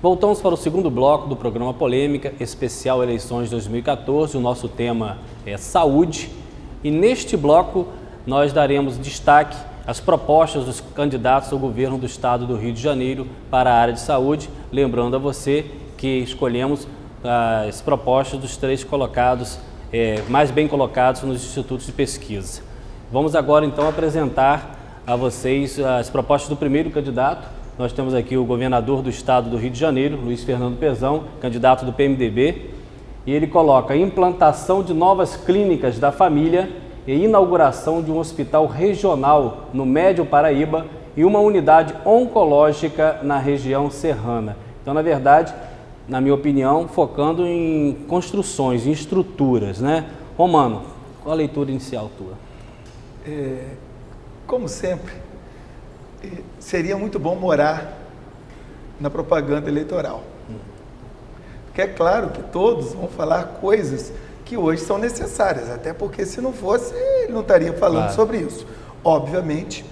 Voltamos para o segundo bloco do programa Polêmica, especial Eleições 2014. O nosso tema é saúde e neste bloco nós daremos destaque às propostas dos candidatos ao governo do estado do Rio de Janeiro para a área de saúde. Lembrando a você que escolhemos as propostas dos três colocados, mais bem colocados nos institutos de pesquisa. Vamos agora então apresentar a vocês as propostas do primeiro candidato. Nós temos aqui o governador do estado do Rio de Janeiro, Luiz Fernando Pezão, candidato do PMDB, e ele coloca implantação de novas clínicas da família e inauguração de um hospital regional no Médio Paraíba e uma unidade oncológica na região serrana. Então, na verdade, na minha opinião, focando em construções, em estruturas, né? Romano, qual a leitura inicial tua? Como sempre, seria muito bom morar na propaganda eleitoral. Porque é claro que todos vão falar coisas que hoje são necessárias, até porque se não fosse, ele não estaria falando sobre isso. Obviamente,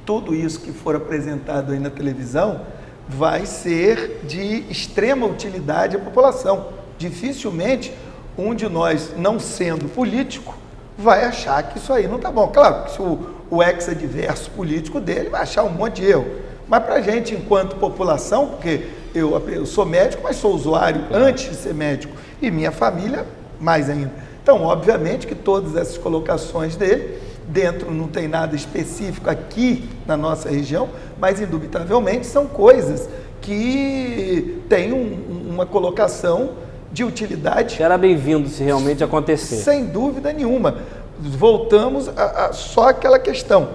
tudo isso que for apresentado aí na televisão vai ser de extrema utilidade à população. Dificilmente um de nós, não sendo político, vai achar que isso aí não está bom. Claro que se o ex-adverso político dele vai achar um monte de erro. Mas para a gente, enquanto população, porque eu sou médico, mas sou usuário antes de ser médico, e minha família mais ainda. Então, obviamente que todas essas colocações dele, dentro não tem nada específico aqui na nossa região, mas indubitavelmente são coisas que têm uma colocação de utilidade. Será bem-vindo se realmente acontecer. Sem dúvida nenhuma. Voltamos a só aquela questão.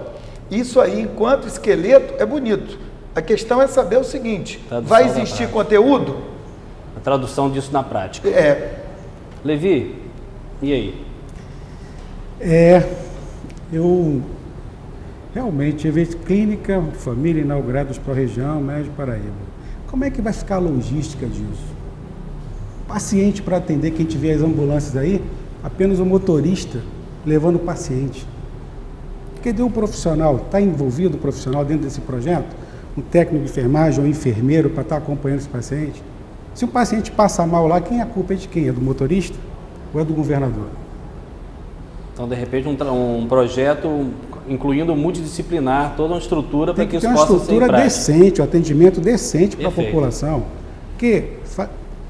Isso aí, enquanto esqueleto, é bonito. A questão é saber o seguinte, vai existir conteúdo? A tradução disso na prática. Levi, e aí? Eu realmente vejo clínica, família inauguradas para a região, Médio Paraíba. Como é que vai ficar a logística disso? Paciente para atender, quem tiver as ambulâncias aí, apenas o motorista levando o paciente. Cadê o profissional? Está envolvido o profissional dentro desse projeto? Um técnico de enfermagem ou um enfermeiro para estar acompanhando esse paciente? Se o paciente passa mal lá, quem é a culpa? É de quem? É do motorista ou é do governador? Então, de repente, um projeto incluindo multidisciplinar, toda uma estrutura para que isso possa ser uma estrutura decente, um atendimento decente para a população. Porque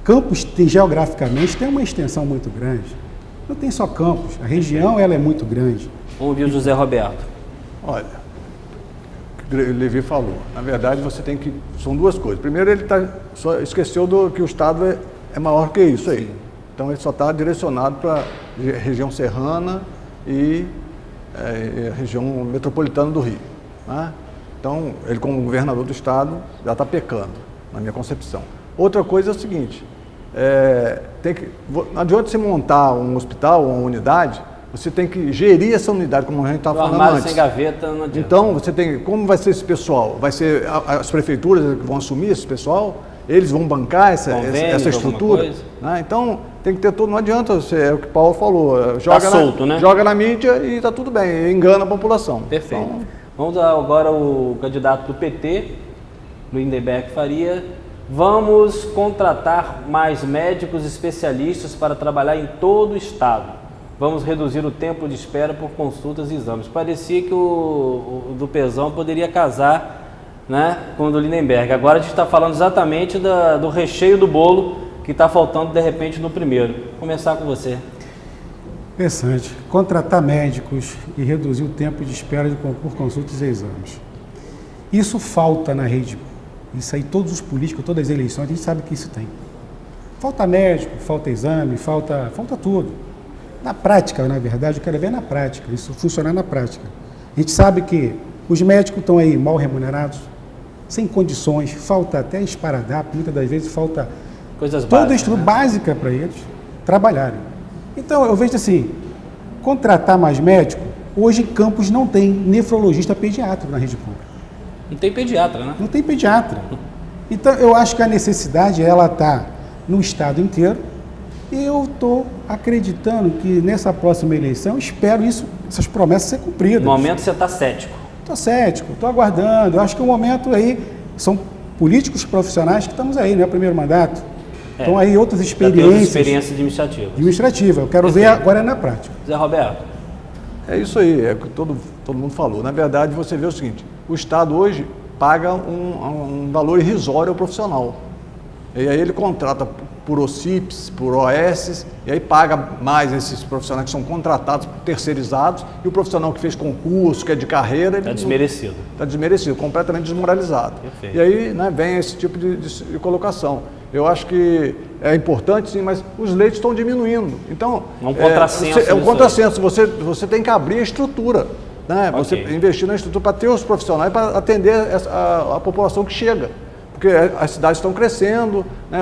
Campos, geograficamente, tem uma extensão muito grande. Não tem só Campos, a região ela é muito grande. Vamos ouvir o José Roberto. Olha, o Levi falou, na verdade você tem que, são duas coisas. Primeiro, ele só esqueceu que o estado é maior que isso aí. Então ele só está direcionado para a região serrana e a região metropolitana do Rio. Né? Então, ele como governador do estado já está pecando, na minha concepção. Outra coisa é o seguinte, não adianta você montar um hospital ou uma unidade, você tem que gerir essa unidade, como a gente estava falando antes. Sem gaveta não adianta. Então, você tem, como vai ser esse pessoal? Vai ser as prefeituras que vão assumir esse pessoal? Eles vão bancar essa estrutura? Né? Então, tem que ter tudo, não adianta, é o que o Paulo falou, joga na mídia e está tudo bem, engana a população. Perfeito. Então, vamos agora ao candidato do PT, Lindenberg Faria. Vamos contratar mais médicos especialistas para trabalhar em todo o estado. Vamos reduzir o tempo de espera por consultas e exames. Parecia que o do Pezão poderia casar, né, com o do Lindenberg. Agora a gente está falando exatamente do recheio do bolo que está faltando de repente no primeiro. Vou começar com você. Interessante. Contratar médicos e reduzir o tempo de espera por consultas e exames. Isso falta na rede. Isso aí todos os políticos, todas as eleições, a gente sabe que isso tem. Falta médico, falta exame, falta tudo. Na prática, na verdade, eu quero ver na prática, isso funcionar na prática. A gente sabe que os médicos estão aí mal remunerados, sem condições, falta até esparadrapo, muitas das vezes falta coisas toda a estrutura básica para eles trabalharem. Então, eu vejo assim, contratar mais médico, hoje em Campos não tem nefrologista pediatra na rede pública. Não tem pediatra, né? Não tem pediatra. Então, eu acho que a necessidade, ela está no estado inteiro, e eu estou acreditando que nessa próxima eleição, espero essas promessas ser cumpridas. No momento você está cético. Estou cético, estou aguardando. Eu acho que o momento aí são políticos profissionais que estamos aí, não é o primeiro mandato. Então aí outras Já tem outras experiências experiências administrativas. administrativas. Eu quero ver agora na prática. Zé Roberto. É isso aí, é o que todo mundo falou. Na verdade, você vê o seguinte, o Estado hoje paga um valor irrisório ao profissional. E aí ele contrata por OCIPs, por OS, e aí paga mais esses profissionais que são contratados, terceirizados, e o profissional que fez concurso, que é de carreira... Está desmerecido. Está desmerecido, completamente desmoralizado. Perfeito. E aí, né, vem esse tipo de colocação. Eu acho que é importante, sim, mas os leitos estão diminuindo. Então, É um contrassenso. é um contrassenso. Você tem que abrir a estrutura, né? Você investir na estrutura para ter os profissionais para atender a população que chega. Porque as cidades estão crescendo, né?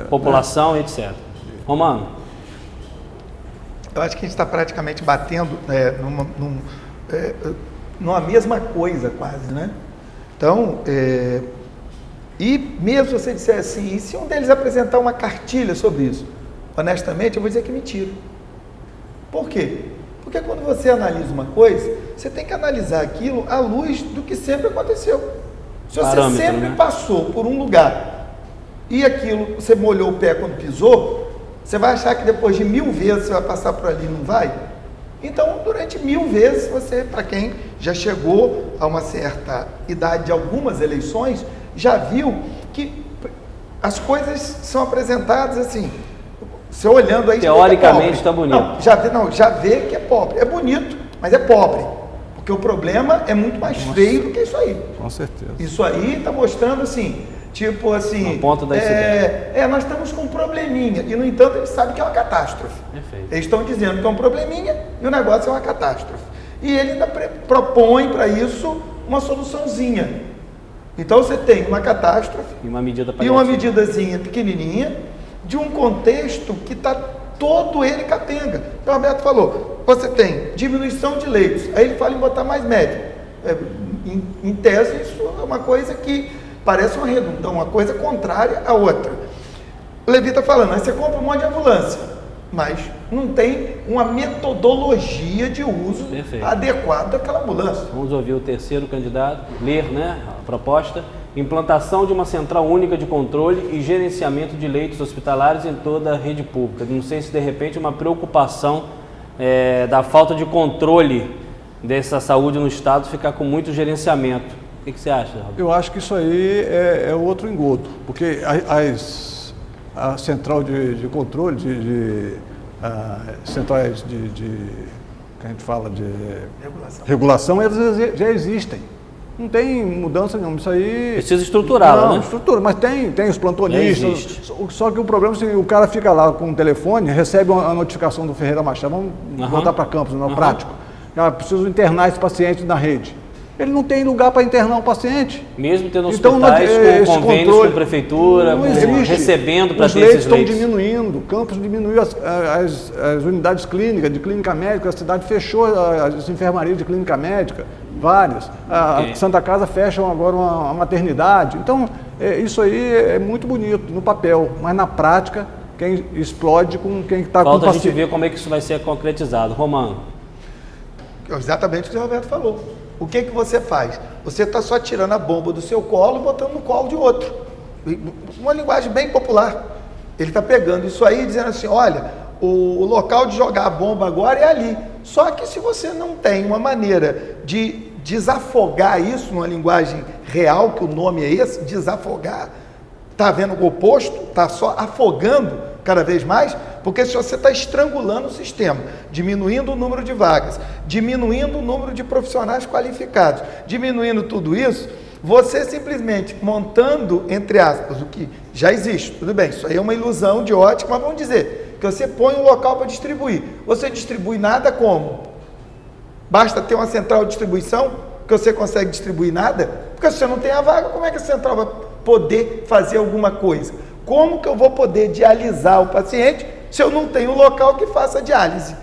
População, etc. Romano. Eu acho que a gente está praticamente batendo numa mesma coisa quase, né? Então, e mesmo se você disser assim, e se um deles apresentar uma cartilha sobre isso? Honestamente, eu vou dizer que mentira. Por quê? Porque quando você analisa uma coisa, você tem que analisar aquilo à luz do que sempre aconteceu. Se você sempre passou por um lugar e aquilo, você molhou o pé quando pisou, você vai achar que depois de 1000 vezes você vai passar por ali e não vai? Então, durante 1000 vezes, você, para quem já chegou a uma certa idade de algumas eleições, já viu que as coisas são apresentadas assim. Você olhando aí... Teoricamente está bonito. Já vê que é pobre. É bonito, mas é pobre. Porque o problema é muito mais feio do que isso aí. Com certeza. Isso aí está mostrando assim, tipo assim... Na ponta da iceberg. Nós estamos com um probleminha. E, no entanto, eles sabem que é uma catástrofe. Perfeito. Eles estão dizendo que é um probleminha e o negócio é uma catástrofe. E ele ainda propõe para isso uma soluçãozinha. Então, você tem uma catástrofe E uma medida e uma medidazinha pequenininha de um contexto que está todo ele capenga. Então, o Roberto falou, você tem diminuição de leitos, aí ele fala em botar mais médico. Em tese, isso é uma coisa que parece uma redundância, uma coisa contrária à outra. O Levi está falando, aí você compra um monte de ambulância, mas não tem uma metodologia de uso adequada daquela ambulância. Vamos ouvir o terceiro candidato, ler, né, a proposta. Implantação de uma central única de controle e gerenciamento de leitos hospitalares em toda a rede pública. Não sei se de repente uma preocupação da falta de controle dessa saúde no Estado ficar com muito gerenciamento. O que você acha, Roberto? Eu acho que isso aí é outro engodo, porque a central de controle, centrais que a gente fala de regulação, elas já existem. Não tem mudança nenhuma, isso aí... Precisa estruturá-la, né? Estrutura, mas tem os plantonistas, só que o problema é que o cara fica lá com o telefone, recebe a notificação do Ferreira Machado, vamos voltar para campus, não é prático. Preciso internar esse paciente na rede. Ele não tem lugar para internar o paciente. Mesmo tendo hospitais com convênios com a prefeitura, recebendo para ter esses leitos. Os leitos estão diminuindo, o campus diminuiu as unidades clínicas, de clínica médica, a cidade fechou as enfermarias de clínica médica, várias. A Santa Casa fecham agora uma maternidade. Então, isso aí é muito bonito no papel, mas na prática, quem explode com quem está com o paciente. Falta a gente ver como é que isso vai ser concretizado. Romano. Exatamente o que o Roberto falou. O que você faz? Você está só tirando a bomba do seu colo e botando no colo de outro. Uma linguagem bem popular. Ele está pegando isso aí e dizendo assim, olha, o local de jogar a bomba agora é ali. Só que se você não tem uma maneira de desafogar isso numa linguagem real, que o nome é esse, desafogar, está vendo o oposto, está só afogando cada vez mais, porque se você está estrangulando o sistema, diminuindo o número de vagas, diminuindo o número de profissionais qualificados, diminuindo tudo isso, você simplesmente montando, entre aspas, o que já existe, tudo bem, isso aí é uma ilusão de ótica, mas vamos dizer que você põe um local para distribuir, você distribui nada como? Basta ter uma central de distribuição que você consegue distribuir nada? Porque se você não tem a vaga, como é que a central vai poder fazer alguma coisa? Como que eu vou poder dialisar o paciente se eu não tenho um local que faça diálise?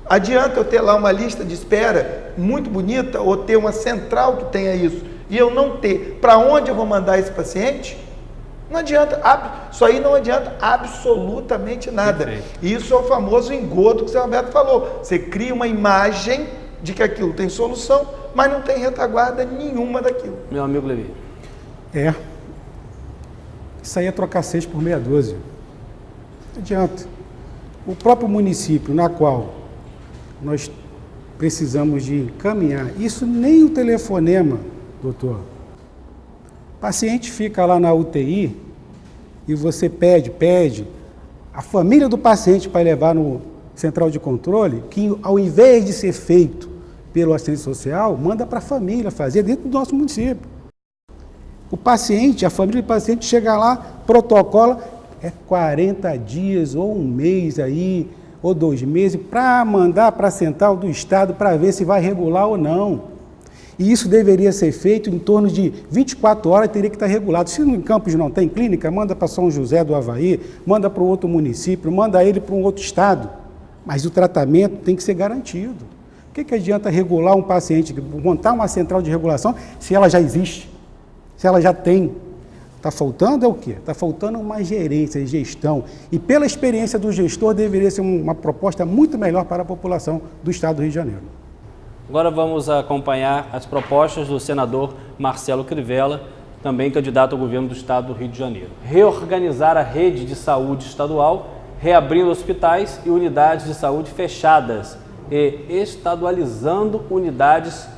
Adianta eu ter lá uma lista de espera muito bonita ou ter uma central que tenha isso e eu não ter para onde eu vou mandar esse paciente? Não adianta, isso aí não adianta absolutamente nada. Perfeito. Isso é o famoso engodo que o Zé Roberto falou. Você cria uma imagem de que aquilo tem solução, mas não tem retaguarda nenhuma daquilo. Meu amigo Levi. Isso aí é trocar 6 por meia dúzia. Não adianta. O próprio município na qual nós precisamos de encaminhar, isso nem o telefonema, doutor. O paciente fica lá na UTI e você pede, a família do paciente para levar no central de controle, que ao invés de ser feito pelo assistente social, manda para a família fazer dentro do nosso município. O paciente, a família do paciente chega lá, protocola, é 40 dias ou um mês aí, ou 2 meses, para mandar para a central do estado para ver se vai regular ou não. E isso deveria ser feito em torno de 24 horas, teria que estar regulado. Se em Campos não tem clínica, manda para São José do Avaí, manda para outro município, manda ele para um outro estado. Mas o tratamento tem que ser garantido. O que adianta regular um paciente, montar uma central de regulação, se ela já existe, se ela já tem? Está faltando é o quê? Está faltando uma gerência, gestão. E pela experiência do gestor, deveria ser uma proposta muito melhor para a população do estado do Rio de Janeiro. Agora vamos acompanhar as propostas do senador Marcelo Crivella, também candidato ao governo do estado do Rio de Janeiro. Reorganizar a rede de saúde estadual, reabrindo hospitais e unidades de saúde fechadas e estadualizando unidades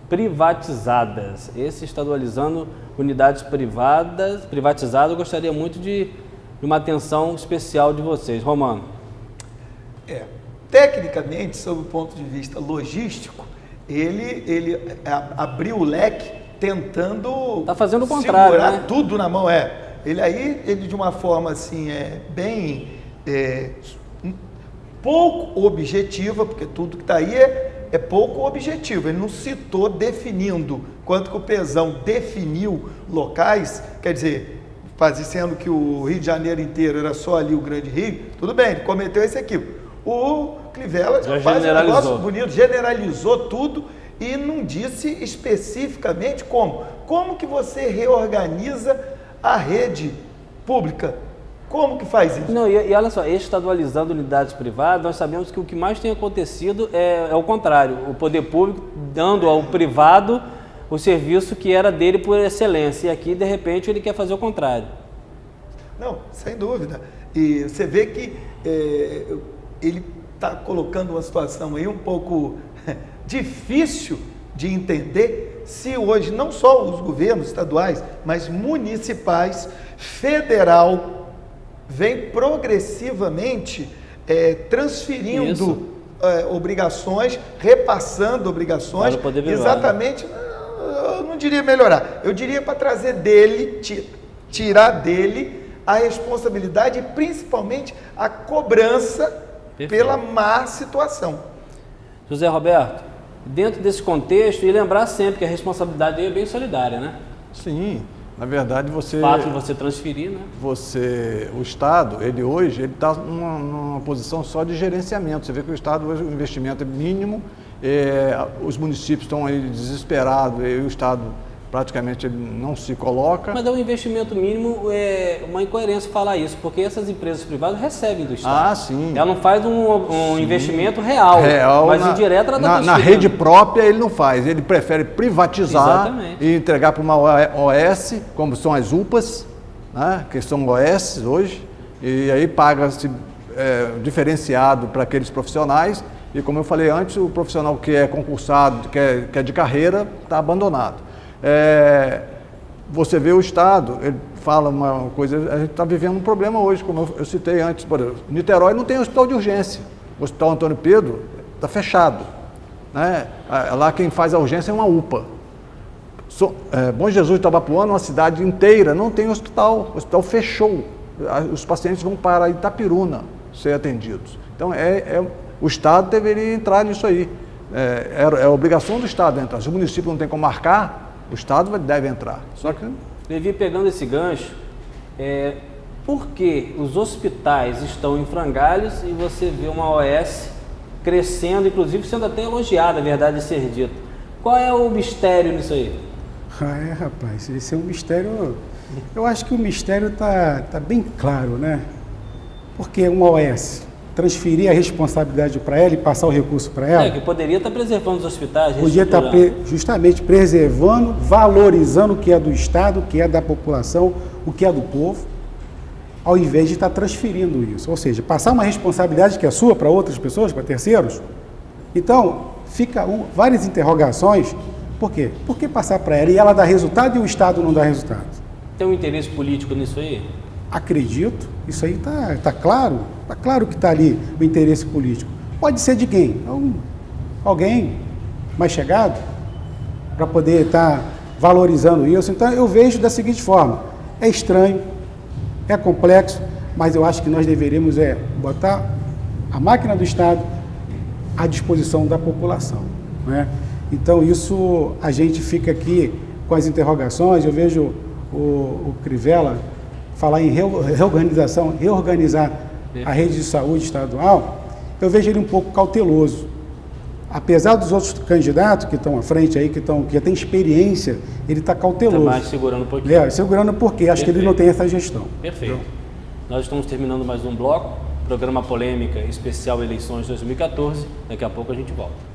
privatizadas. Esse estadualizando unidades privatizadas, eu gostaria muito de uma atenção especial de vocês. Romano. Tecnicamente, sob o ponto de vista logístico, ele abriu o leque tentando tá fazendo o contrário, segurar, né? Tudo na mão. Ele de uma forma assim, bem pouco objetiva, porque tudo que está aí é pouco objetivo. Ele não citou definindo, quanto que o Pezão definiu locais, quer dizer, sendo que o Rio de Janeiro inteiro era só ali o Grande Rio, tudo bem, ele cometeu esse equívoco. O Crivella faz um negócio bonito, generalizou tudo e não disse especificamente como. Como que você reorganiza a rede pública? Como que faz isso? Não, e olha só, estadualizando unidades privadas, nós sabemos que o que mais tem acontecido é o contrário. O poder público dando ao privado o serviço que era dele por excelência. E aqui, de repente, ele quer fazer o contrário. Não, sem dúvida. E você vê que ele está colocando uma situação aí um pouco difícil de entender se hoje não só os governos estaduais, mas municipais, federal, vem progressivamente transferindo obrigações, repassando obrigações, exatamente, eu não diria melhorar, eu diria para trazer dele, tirar dele a responsabilidade e principalmente a cobrança pela má situação. José Roberto, dentro desse contexto, e lembrar sempre que a responsabilidade é bem solidária, né? Sim, na verdade você... O fato de você transferir, né? O Estado, ele hoje está numa posição só de gerenciamento. Você vê que o Estado hoje o investimento é mínimo, os municípios estão aí desesperados, e o Estado praticamente ele não se coloca. Mas é um investimento mínimo, uma incoerência falar isso, porque essas empresas privadas recebem do Estado. Ah, sim. Ela não faz um investimento real, mas indireto ela está na rede própria ele não faz, ele prefere privatizar. Exatamente. E entregar para uma OS, como são as UPAs, né, que são OS hoje, e aí paga-se diferenciado para aqueles profissionais, e como eu falei antes, o profissional que é concursado, que é de carreira, está abandonado. Você vê o Estado, ele fala uma coisa, a gente está vivendo um problema hoje, como eu citei antes, por exemplo, Niterói não tem hospital de urgência, o Hospital Antônio Pedro está fechado, né? Lá quem faz a urgência é uma UPA. Bom Jesus de Itabapuana, uma cidade inteira, não tem hospital, o hospital fechou, os pacientes vão para Itapiruna ser atendidos. Então o Estado deveria entrar nisso aí, é obrigação do Estado entrar, se o município não tem como marcar, o Estado deve entrar. Só que... Levi, pegando esse gancho, por que os hospitais estão em frangalhos e você vê uma OS crescendo, inclusive sendo até elogiada, a verdade ser dita? Qual é o mistério nisso aí? Rapaz, esse é um mistério... Eu acho que o mistério está bem claro, né? Porque uma OS transferir a responsabilidade para ela e passar o recurso para ela? Que poderia estar preservando os hospitais, podia estar justamente preservando, valorizando o que é do Estado, o que é da população, o que é do povo, ao invés de estar transferindo isso. Ou seja, passar uma responsabilidade que é sua para outras pessoas, para terceiros. Então, fica várias interrogações. Por quê? Por que passar para ela e ela dá resultado e o Estado não dá resultado? Tem um interesse político nisso aí? Acredito, isso aí está claro. Está claro que está ali o interesse político. Pode ser de quem? Alguém mais chegado para poder estar valorizando isso. Então, eu vejo da seguinte forma. É estranho, é complexo, mas eu acho que nós deveríamos botar a máquina do Estado à disposição da população, né? Então, isso a gente fica aqui com as interrogações. Eu vejo o Crivella falar em reorganizar a rede de saúde estadual. Eu vejo ele um pouco cauteloso. Apesar dos outros candidatos que estão à frente aí, que já têm experiência, ele está cauteloso. Está mais segurando um pouquinho. Segurando porque acho que ele não tem essa gestão. Perfeito. Então, nós estamos terminando mais um bloco, programa Polêmica Especial Eleições 2014. Daqui a pouco a gente volta.